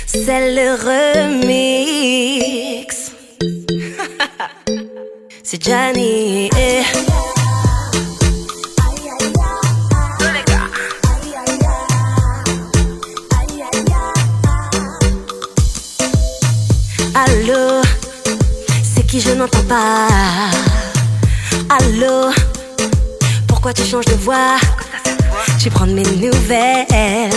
C'est le remix. C'est Gianni. Allô, c'est qui, je n'entends pas. Allô, pourquoi tu changes de voix? Tu prends de mes nouvelles.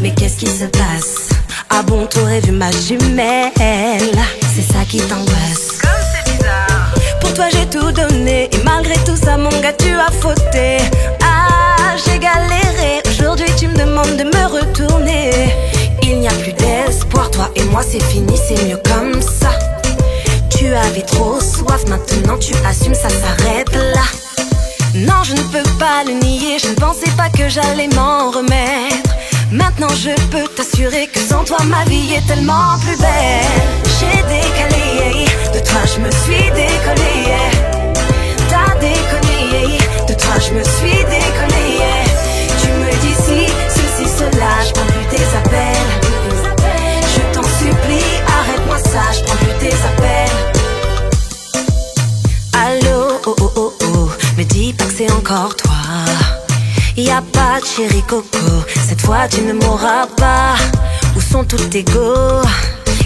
Mais qu'est-ce qui se passe? Ah bon, t'aurais vu ma jumelle? C'est ça qui t'angoisse. Comme c'est bizarre. Pour toi j'ai tout donné, et malgré tout ça mon gars tu as fauté. Ah, j'ai galéré, aujourd'hui tu me demandes de me retourner. Il n'y a plus d'espoir, toi et moi c'est fini, c'est mieux comme ça. Tu avais trop soif, maintenant tu assumes, ça s'arrête là. Non, je ne peux pas le nier, je ne pensais pas que j'allais m'en remettre. Maintenant je peux t'assurer que sans toi ma vie est tellement plus belle. J'ai décalé, de toi je me suis décollé. T'as déconné, de toi je me suis décollé. Tu me dis si, ceci, cela, je prends plus tes appels. Je t'en supplie, arrête-moi ça, je prends plus tes appels. Allô, oh oh oh oh, me dis pas que c'est encore toi. Y'a pas de chéri coco, cette fois tu ne m'auras pas. Où sont tous tes go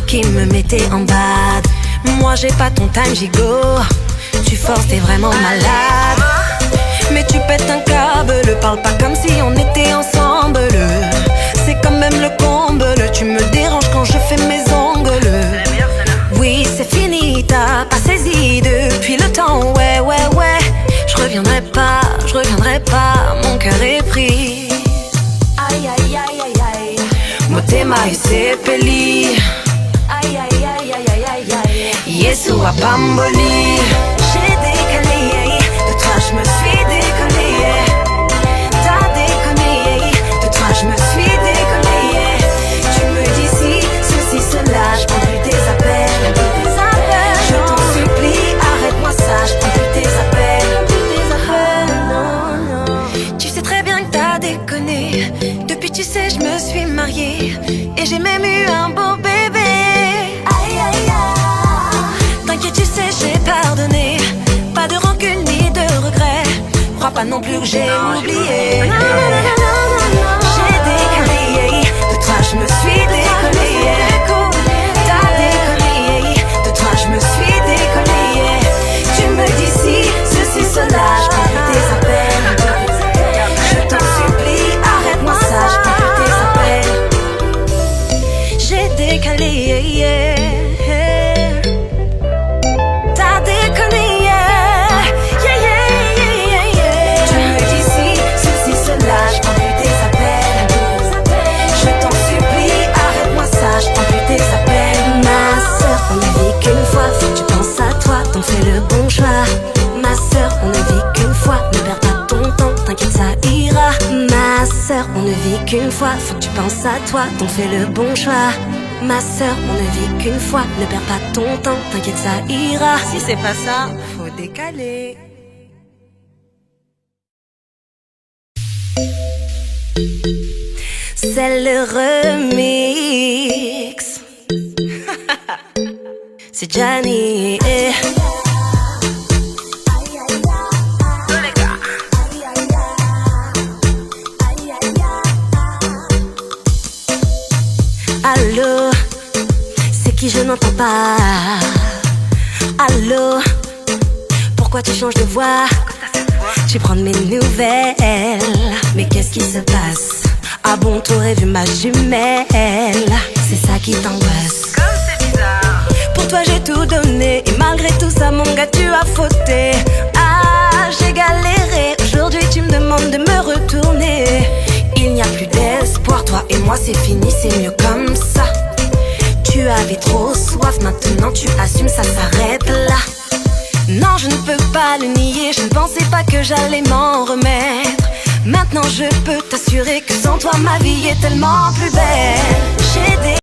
qui me mettaient en bad? Moi j'ai pas ton time gigot, tu forces, t'es vraiment malade. Mais tu pètes un câble, parle pas comme si on était ensemble. C'est quand même le comble, tu me déranges quand je fais mes ongles. Oui c'est fini, t'as pas saisi depuis le temps, ouais ouais ouais. Je reviendrai pas, mon cœur est pris. Aïe aïe aïe aïe aïe, motema isepeli. Aïe aïe aïe aïe aïe aïe aïe, Yesu apamboli. J'ai décalé, de toi je me suis décollé. T'as déconné, de toi je me suis décollé. Tu me dis si, ceci, cela, je prends plus tes appels. Je t'en supplie, arrête-moi ça, je prends plus tes appels. Depuis tu sais je me suis mariée et j'ai même eu un beau bébé. Aïe aïe aïe, t'inquiète tu sais j'ai pardonné. Pas de rancune ni de regret, crois pas non plus que j'ai oublié. J'ai décalé, de toi je me suis décollé. T'as déconné, de toi je me suis décollé. Tu me dis si, ceci, cela, je prends plus tes appels. Je t'en supplie, arrête-moi ça, je prends plus tes appels. J'ai décalé, t'as déconné, Tu me dis si, ceci, cela, je prends plus tes appels. Je t'en supplie, arrête-moi ça, je prends plus tes appels. Ma soeur, on ne vit qu'une fois, faut que tu penses à toi, donc fais le bon choix. Ma soeur, on ne vit qu'une fois, ne perds pas ton temps, t'inquiète ça ira. Ma soeur, on ne vit qu'une fois, faut que tu penses à toi, donc fais le bon choix. Ma soeur, on ne vit qu'une fois, ne perds pas ton temps, t'inquiète ça ira. Si c'est pas ça, faut décaler. C'est le remix. C'est Gianni. Allô, c'est qui, je n'entends pas. Allô, pourquoi tu changes de voix? Tu prends de mes nouvelles. Mais qu'est-ce qui se passe? Ah bon, t'aurais vu ma jumelle? C'est ça qui t'angoisse. Comme c'est bizarre. Pour toi j'ai tout donné, et malgré tout ça mon gars tu as fauté. Ah, j'ai galéré, aujourd'hui tu me demandes de me retourner. Il n'y a plus d'espoir, toi et moi c'est fini, c'est mieux comme ça. Tu avais trop soif, maintenant tu assumes, ça s'arrête là. Non, je ne peux pas le nier, je ne pensais pas que j'allais m'en remettre. Maintenant je peux t'assurer que sans toi ma vie est tellement plus belle. J'ai des